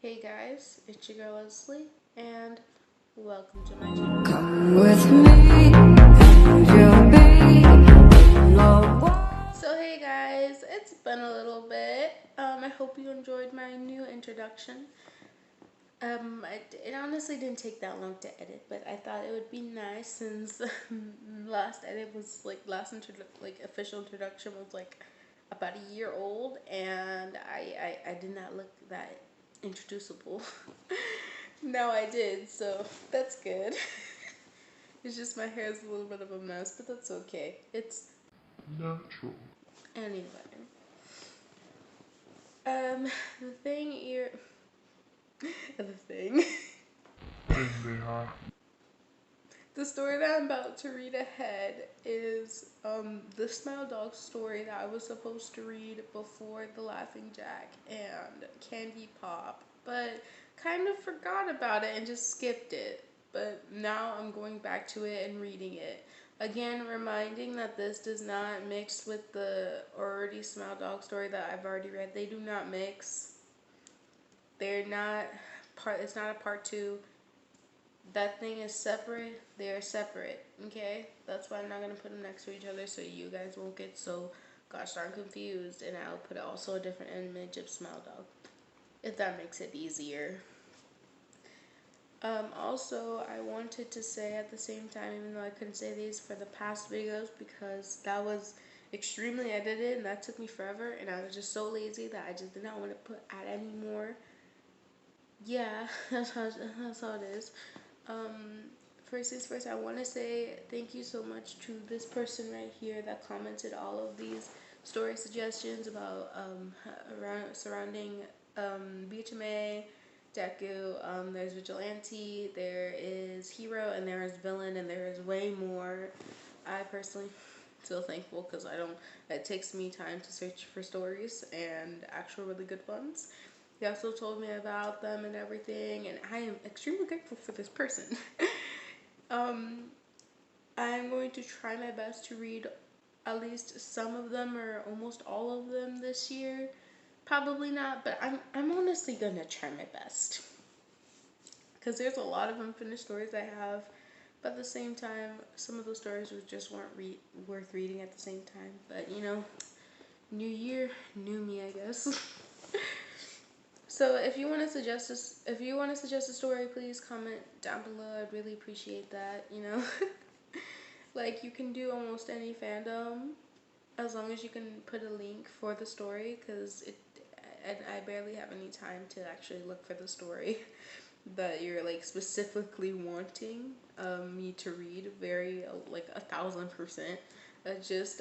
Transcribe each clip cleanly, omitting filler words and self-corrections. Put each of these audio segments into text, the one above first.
Hey guys, it's your girl Leslie, and welcome to my channel. Come with me, and you'll be in So hey guys, it's been a little bit. I hope you enjoyed my new introduction. It honestly didn't take that long to edit, but I thought it would be nice since last edit was official introduction was like about a year old, and I did not look that introducible. Now I did, so that's good. It's just my hair is a little bit of a mess, but that's okay. It's natural. anyway. Um, the thing here, the thing. And they have The story that I'm about to read ahead is the Smile Dog story that I was supposed to read before The Laughing Jack and Candy Pop, but kind of forgot about it and just skipped it. But now I'm going back to it and reading it. Again, reminding that this does not mix with the already Smile Dog story that I've already read. They do not mix. They're not part, it's not a part two. That thing is separate. They're separate. Okay, that's why I'm not gonna put them next to each other, so you guys won't get so gosh darn confused. And I'll put also a different image of Smile Dog, if that makes it easier. Also, I wanted to say at the same time, even though I couldn't say these for the past videos because that was extremely edited and that took me forever, and I was just so lazy that I just did not want to add any more. Yeah, that's how it is. First things first, I want to say thank you so much to this person right here that commented all of these story suggestions about surrounding BHMA, Deku. There's Vigilante, there is Hero, and there is Villain, and there is way more. I personally feel thankful because it takes me time to search for stories and actual really good ones. He also told me about them and everything, and I am extremely grateful for this person. I'm going to try my best to read at least some of them or almost all of them this year. Probably not, but I'm honestly gonna try my best. Because there's a lot of unfinished stories I have, but at the same time, some of those stories just weren't worth reading at the same time. But you know, new year, new me, I guess. So if you want to suggest a story, please comment down below. I'd really appreciate that. You know, like you can do almost any fandom as long as you can put a link for the story, because I barely have any time to actually look for the story that you're like specifically wanting me to read. Very like 1,000%. Just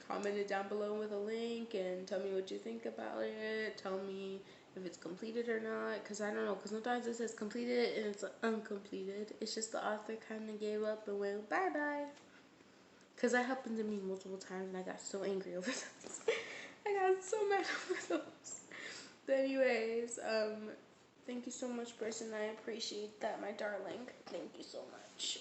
comment it down below with a link and tell me what you think about it. Tell me if it's completed or not, because I don't know, because sometimes it says completed and it's uncompleted. It's just the author kind of gave up and went bye bye, because that happened to me multiple times and I got so angry over those. I got so mad over those. But anyways, thank you so much, person. I appreciate that, my darling. Thank you so much.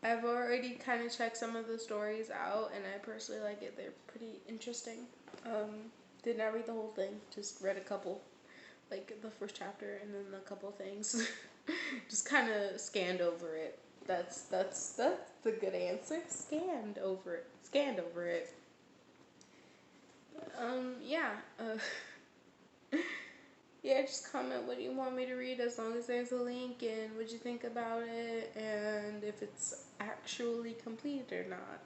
I've already kind of checked some of the stories out, and I personally like it. They're pretty interesting. Did not read the whole thing, just read a couple, like the first chapter and then a couple things. Just kind of scanned over it. That's the good answer. Scanned over it. Scanned over it. Yeah. Yeah, just comment what you want me to read as long as there's a link and what you think about it and if it's actually complete or not.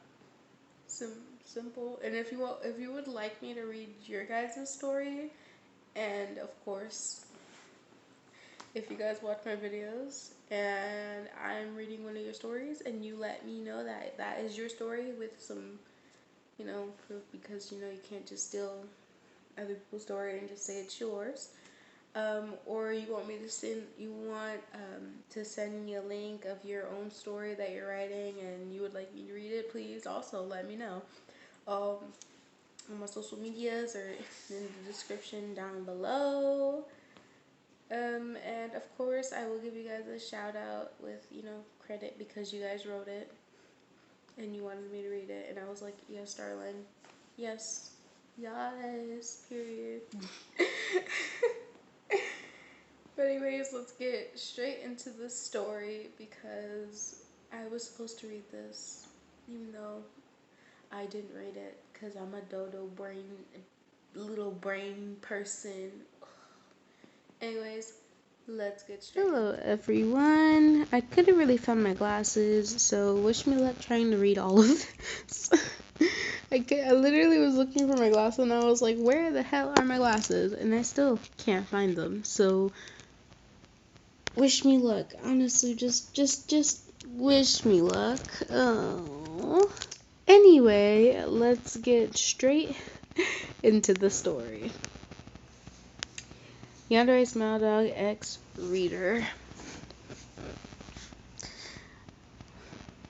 Simple. And if you would like me to read your guys' story, and of course, if you guys watch my videos and I'm reading one of your stories and you let me know that that is your story with some, you know, proof, because you know you can't just steal other people's story and just say it's yours. Or you want me to send me a link of your own story that you're writing and you would like me to read it, please also let me know. On my social medias or in the description down below. And of course I will give you guys a shout out with, you know, credit because you guys wrote it and you wanted me to read it, and I was like, yes, darling. Yes. Yes, period. Anyways, let's get straight into the story because I was supposed to read this, even though I didn't read it because I'm a dodo brain, little brain person. Anyways, let's get straight. Hello, everyone. I couldn't really find my glasses, so wish me luck trying to read all of this. I literally was looking for my glasses and I was like, where the hell are my glasses? And I still can't find them. So wish me luck. Honestly, just wish me luck. Oh. Anyway, let's get straight into the story. Yandere Smile Dog X Reader.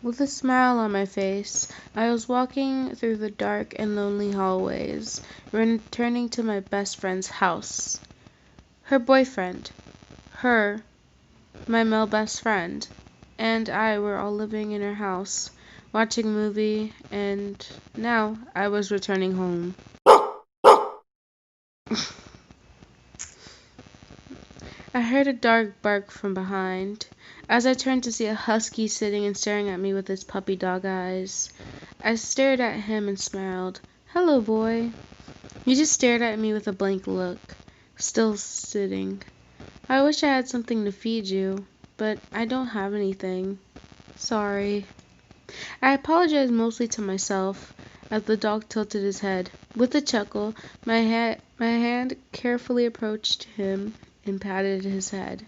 With a smile on my face, I was walking through the dark and lonely hallways, returning to my best friend's house. Her boyfriend, her, my male best friend, and I were all living in her house, watching a movie, and now I was returning home. I heard a dog bark from behind. As I turned to see a husky sitting and staring at me with his puppy dog eyes, I stared at him and smiled. "Hello, boy." He just stared at me with a blank look, still sitting. "I wish I had something to feed you, but I don't have anything. Sorry." I apologized mostly to myself as the dog tilted his head. With a chuckle, my hand carefully approached him and patted his head.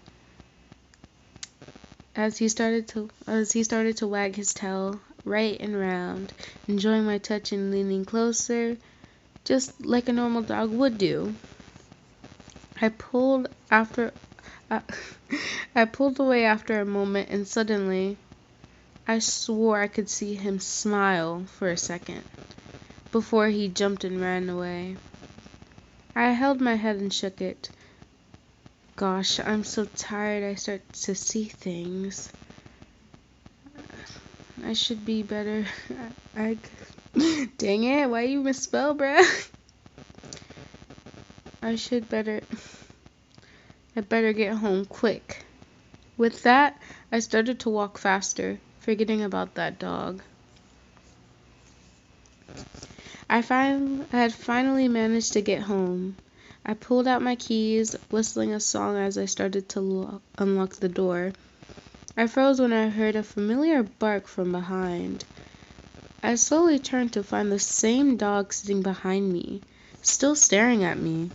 As he started to wag his tail right and round, enjoying my touch and leaning closer, just like a normal dog would do. I pulled away after a moment, and suddenly I swore I could see him smile for a second before he jumped and ran away. I held my head and shook it. Gosh, I'm so tired I start to see things. I should be better. Dang it, why you misspell, bruh? I better get home quick. With that, I started to walk faster, forgetting about that dog. I had finally managed to get home. I pulled out my keys, whistling a song as I started to unlock the door. I froze when I heard a familiar bark from behind. I slowly turned to find the same dog sitting behind me, still staring at me,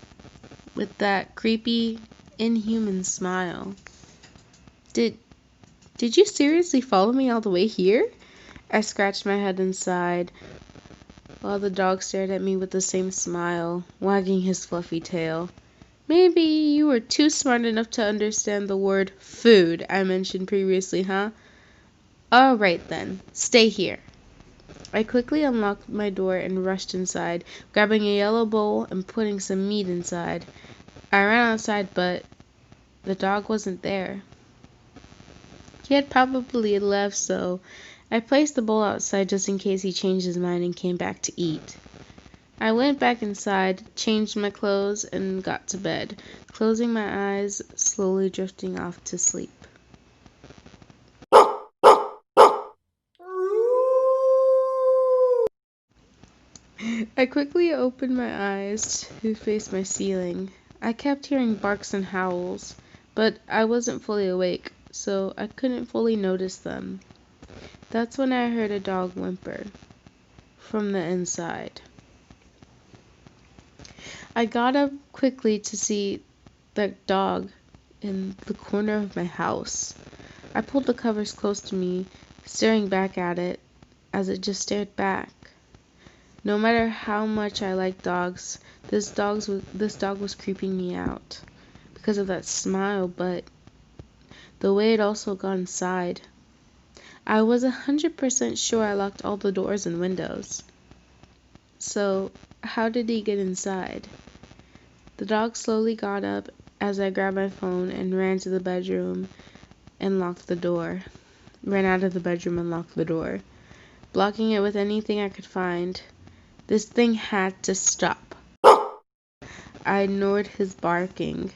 with that creepy, inhuman smile. Did you seriously follow me all the way here?" I scratched my head and sighed, while the dog stared at me with the same smile, wagging his fluffy tail. "Maybe you were too smart enough to understand the word food I mentioned previously, huh? All right then, stay here." I quickly unlocked my door and rushed inside, grabbing a yellow bowl and putting some meat inside. I ran outside, but the dog wasn't there. He had probably left, so I placed the bowl outside just in case he changed his mind and came back to eat. I went back inside, changed my clothes, and got to bed, closing my eyes, slowly drifting off to sleep. I quickly opened my eyes to face my ceiling. I kept hearing barks and howls, but I wasn't fully awake, so I couldn't fully notice them. That's when I heard a dog whimper from the inside. I got up quickly to see the dog in the corner of my house. I pulled the covers close to me, staring back at it as it just stared back. No matter how much I like dogs, this dog was creeping me out because of that smile, but the way it also got inside. I was 100% sure I locked all the doors and windows. So, how did he get inside? The dog slowly got up as I grabbed my phone and ran to the bedroom and locked the door. Ran out of the bedroom and locked the door, blocking it with anything I could find. This thing had to stop. I ignored his barking.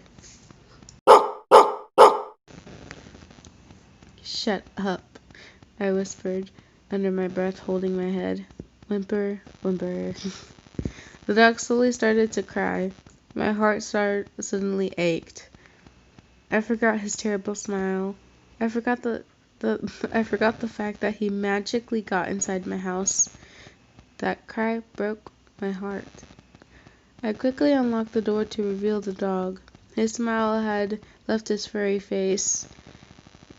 Shut up, I whispered under my breath, holding my head. Whimper, whimper. The dog slowly started to cry. My heart suddenly ached. I forgot his terrible smile. I forgot I forgot the fact that he magically got inside my house. That cry broke my heart. I quickly unlocked the door to reveal the dog. His smile had left his furry face.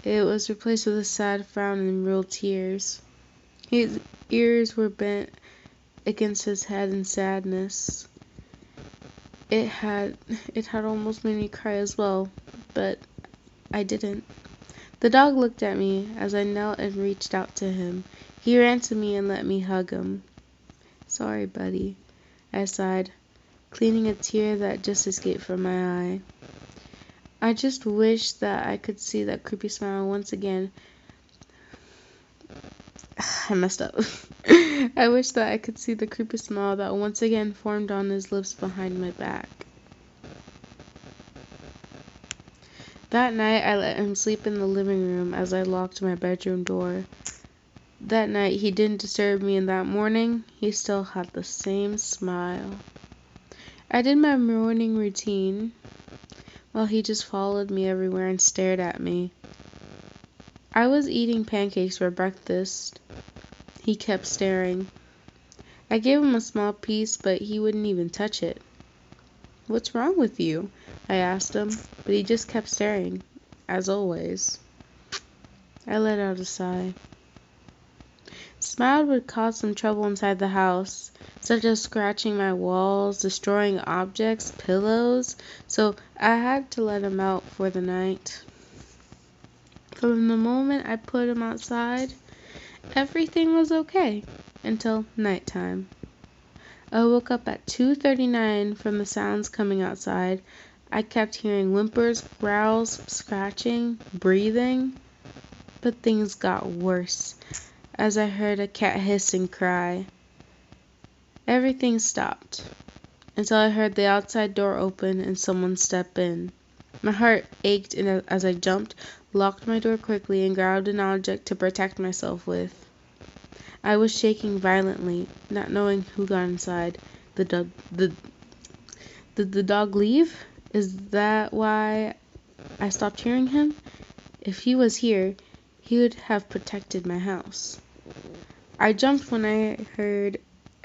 It was replaced with a sad frown and real tears. His ears were bent against his head in sadness. It had almost made me cry as well, but I didn't. The dog looked at me as I knelt and reached out to him. He ran to me and let me hug him. Sorry, buddy, I sighed, cleaning a tear that just escaped from my eye. I just wish that I could see that creepy smile once again. I messed up. I wish that I could see the creepy smile that once again formed on his lips behind my back. That night, I let him sleep in the living room as I locked my bedroom door. That night, he didn't disturb me, and that morning, he still had the same smile. I did my morning routine, while he just followed me everywhere and stared at me. I was eating pancakes for breakfast. He kept staring. I gave him a small piece, but he wouldn't even touch it. What's wrong with you? I asked him, but he just kept staring, as always. I let out a sigh. Smile would cause some trouble inside the house, such as scratching my walls, destroying objects, pillows, so I had to let him out for the night. From the moment I put him outside, everything was okay until nighttime. I woke up at 2:39 from the sounds coming outside. I kept hearing whimpers, growls, scratching, breathing, but things got worse as I heard a cat hiss and cry. Everything stopped until I heard the outside door open and someone step in. My heart ached as I jumped, locked my door quickly, and grabbed an object to protect myself with. I was shaking violently, not knowing who got inside. Did the dog leave? Is that why I stopped hearing him? If he was here, he would have protected my house. I jumped when I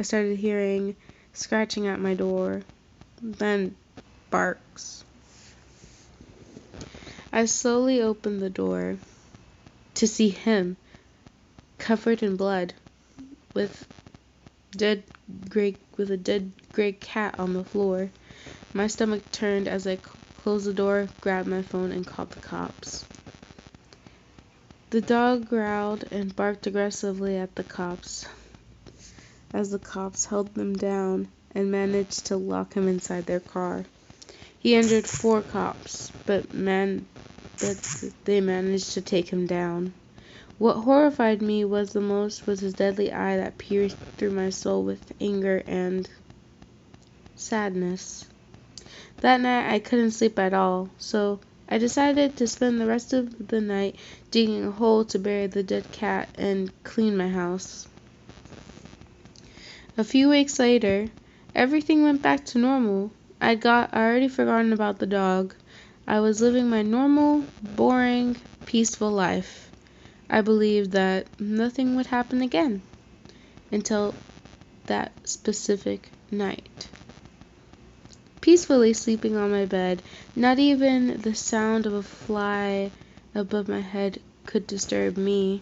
started hearing scratching at my door, then barks. I slowly opened the door to see him, covered in blood, with a dead gray cat on the floor. My stomach turned as I closed the door, grabbed my phone, and called the cops. The dog growled and barked aggressively at the cops as the cops held them down and managed to lock him inside their car. He injured 4 cops, but they managed to take him down. What horrified me the most was his deadly eye that pierced through my soul with anger and sadness. That night I couldn't sleep at all, so I decided to spend the rest of the night digging a hole to bury the dead cat and clean my house. A few weeks later, everything went back to normal. I already forgotten about the dog. I was living my normal, boring, peaceful life. I believed that nothing would happen again until that specific night. Peacefully sleeping on my bed, not even the sound of a fly above my head could disturb me.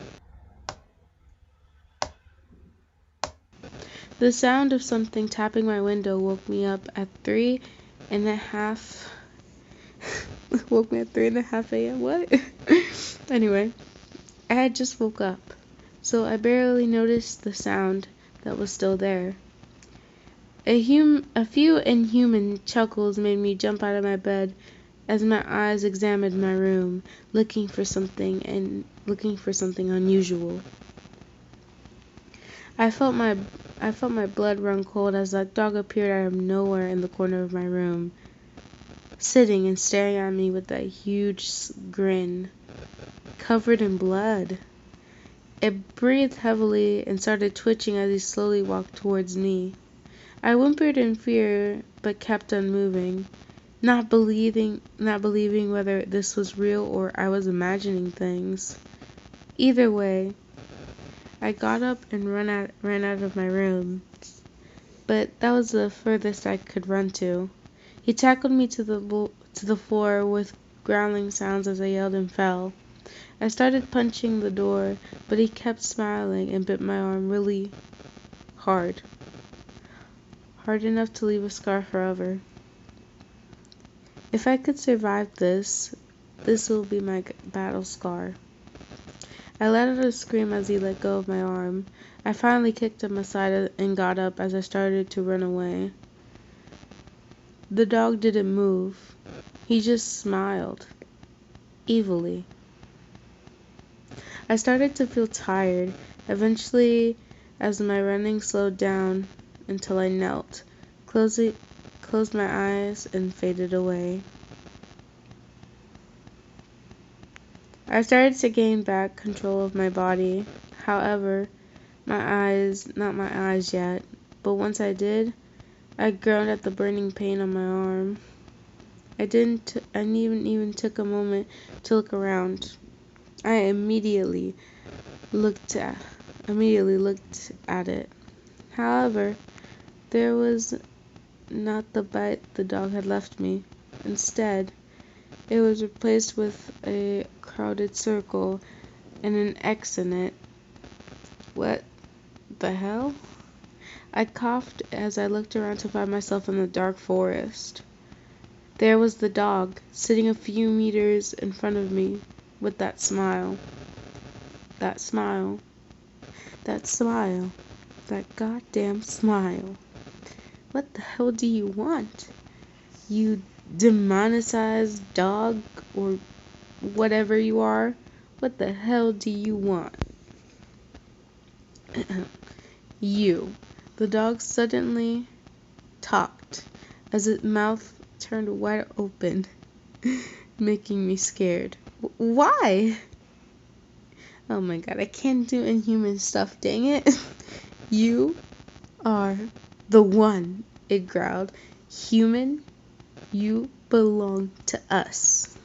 The sound of something tapping my window woke me up at 3:30. Woke me at 3:30 a.m. What? Anyway, I had just woke up, so I barely noticed the sound that was still there. A few inhuman chuckles made me jump out of my bed as my eyes examined my room, looking for something unusual. I felt my blood run cold as that dog appeared out of nowhere in the corner of my room. sitting and staring at me with that huge grin, covered in blood. It breathed heavily and started twitching as he slowly walked towards me. I whimpered in fear, but kept on moving, not believing whether this was real or I was imagining things. Either way, I got up and ran out of my room, but that was the furthest I could run to. He tackled me to the floor with growling sounds as I yelled and fell. I started punching the door, but he kept smiling and bit my arm really hard. Hard enough to leave a scar forever. If I could survive this, this will be my battle scar. I let out a scream as he let go of my arm. I finally kicked him aside and got up as I started to run away. The dog didn't move. He just smiled. Evilly. I started to feel tired, eventually as my running slowed down until I knelt, closed my eyes, and faded away. I started to gain back control of my body. However, not my eyes yet, but once I did, I groaned at the burning pain on my arm. I didn't even took a moment to look around. I immediately looked at it. However, there was not the bite the dog had left me. Instead, it was replaced with a crowded circle and an X in it. What the hell? I coughed as I looked around to find myself in the dark forest. There was the dog, sitting a few meters in front of me, with that smile. That smile. That smile. That goddamn smile. What the hell do you want? You demonetized dog or whatever you are? What the hell do you want? You. The dog suddenly talked as its mouth turned wide open, making me scared. Why? Oh my god, I can't do inhuman stuff, dang it. You are the one, it growled. Human, you belong to us.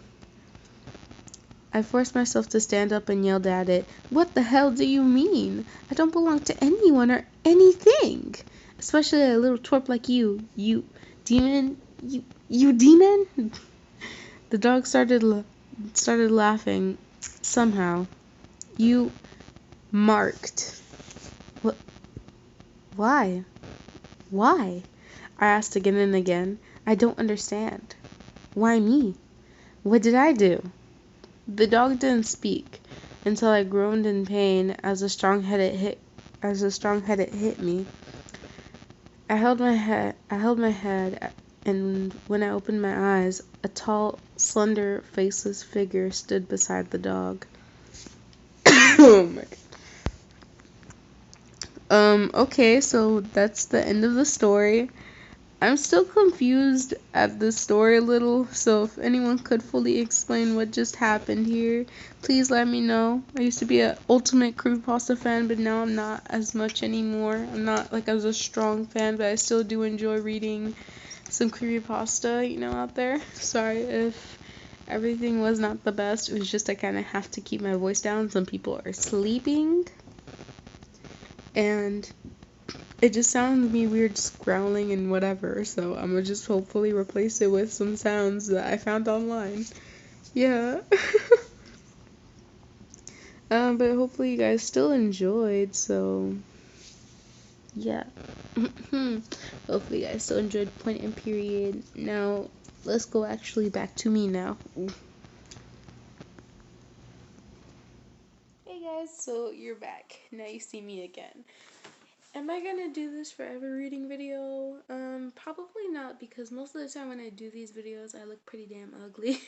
I forced myself to stand up and yelled at it. What the hell do you mean? I don't belong to anyone or anything. Especially a little twerp like you. You demon. You demon? The dog started laughing. Somehow. You marked. What? Why? Why? I asked again and again. I don't understand. Why me? What did I do? The dog didn't speak until I groaned in pain as a strong head hit me. I held my head, and when I opened my eyes, a tall, slender, faceless figure stood beside the dog. Oh my god. Okay, so that's the end of the story. I'm still confused at this story a little, so if anyone could fully explain what just happened here, please let me know. I used to be an ultimate creepypasta fan, but now I'm not as much anymore. I'm not like as a strong fan, but I still do enjoy reading some creepypasta, out there. Sorry if everything was not the best. It was just I kind of have to keep my voice down. Some people are sleeping, and it just sounds me weird just growling and whatever, so I'm gonna just hopefully replace it with some sounds that I found online. Yeah. But hopefully you guys still enjoyed, so yeah. Hopefully you guys still enjoyed Point and Period. Now, let's go actually back to me now. Hey guys, so you're back. Now you see me again. Am I gonna do this forever reading video? Probably not, because most of the time when I do these videos, I look pretty damn ugly.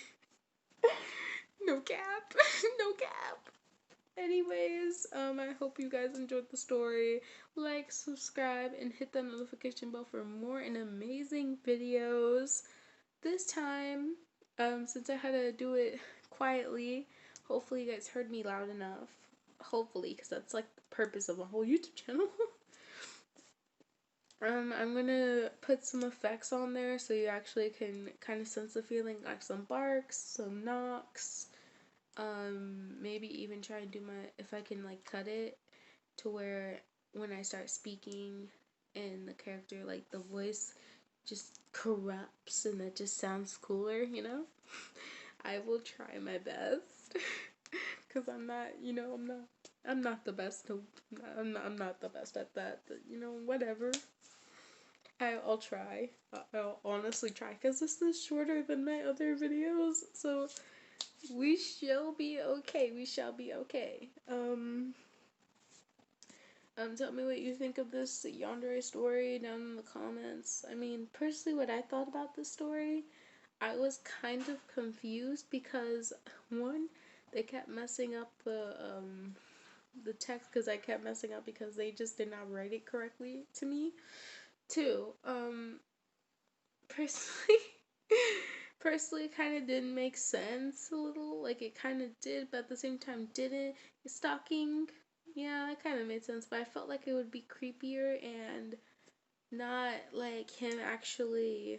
No cap. No cap. Anyways, I hope you guys enjoyed the story. Like, subscribe, and hit that notification bell for more and amazing videos. this time, since I had to do it quietly, hopefully you guys heard me loud enough. Hopefully, because that's like the purpose of a whole YouTube channel. I'm gonna put some effects on there so you actually can kind of sense the feeling, like some barks, some knocks. Maybe even try and do if I can like cut it to where when I start speaking and the character, like the voice just corrupts and that just sounds cooler, you know? I will try my best. Cause I'm not, I'm not the best. I'm not the best at that. But, whatever. I'll try. I'll honestly try. Cause this is shorter than my other videos, so we shall be okay. We shall be okay. Tell me what you think of this yandere story down in the comments. I mean, personally, what I thought about this story, I was kind of confused because one, they kept messing up the text because I kept messing up because they just did not write it correctly to me. Two, personally, personally, kind of didn't make sense a little. Like it kind of did, but at the same time didn't. Stalking, yeah, that kind of made sense. But I felt like it would be creepier and not like him actually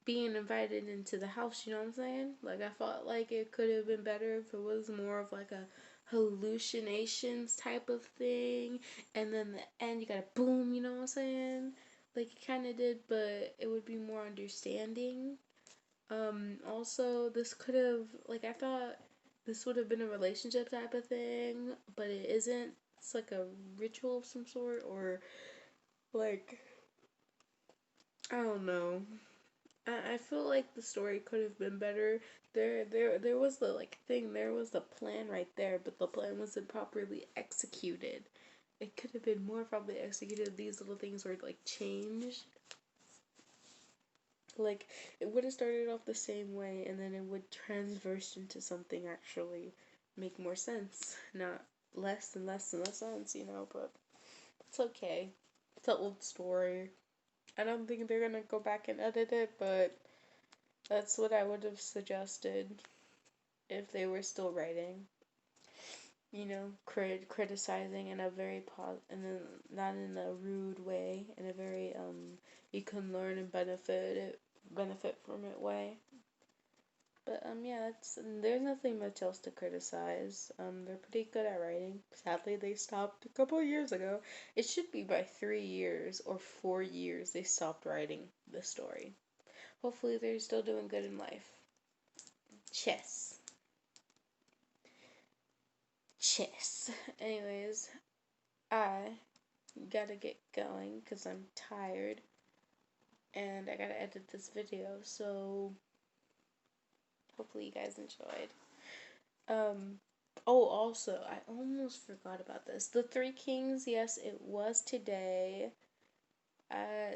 being invited into the house, you know what I'm saying? Like I felt like it could have been better if it was more of like a hallucinations type of thing, and then the end you got a boom, you know what I'm saying? Like it kind of did, but it would be more understanding. Also this could have, like, I thought this would have been a relationship type of thing, but it isn't. It's like a ritual of some sort, or like, I don't know. I feel like the story could have been better. There was the like thing. There was the plan right there, but the plan wasn't properly executed. It could have been more properly executed. These little things were like changed. Like it would have started off the same way, and then it would transverse into something actually make more sense, not less and less and less sense. But it's okay. It's an old story. I don't think they're gonna go back and edit it, but that's what I would have suggested if they were still writing. Criticizing in a very and then not in a rude way, in a very you can learn and benefit from it way. But yeah, there's nothing much else to criticize. They're pretty good at writing. Sadly, they stopped a couple of years ago. It should be by 3 years or 4 years they stopped writing the story. Hopefully, they're still doing good in life. Chess. Anyways, I gotta get going because I'm tired and I gotta edit this video, so hopefully you guys enjoyed. Oh, also, I almost forgot about this. The Three Kings, yes, it was today.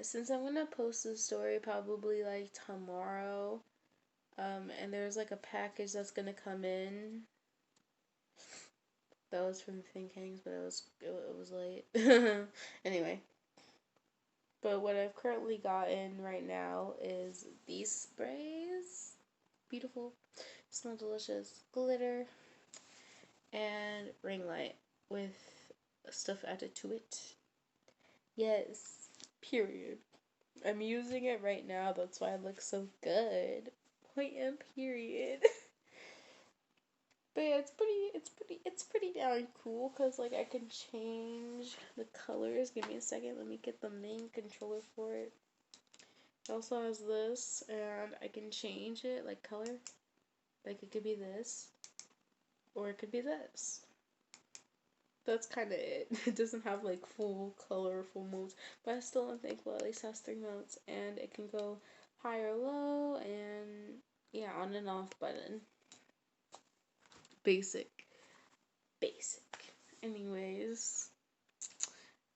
Since I'm gonna post this story probably like tomorrow, and there's like a package that's gonna come in. That was from Three Kings, but it was late. Anyway, but what I've currently gotten right now is these sprays. Beautiful, smell delicious, glitter, and ring light with stuff added to it. Yes, period. I'm using it right now, that's why it looks so good. Point and period. But yeah, it's pretty darn cool because like I can change the colors. Give me a second, let me get the main controller for it. It also has this, and I can change it like color. Like it could be this, or it could be this. That's kind of it. It doesn't have like full colorful modes, but I still am thankful at least has 3 modes, and it can go high or low, and yeah, on and off button. Basic. Anyways,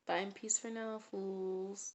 bye and peace for now, fools.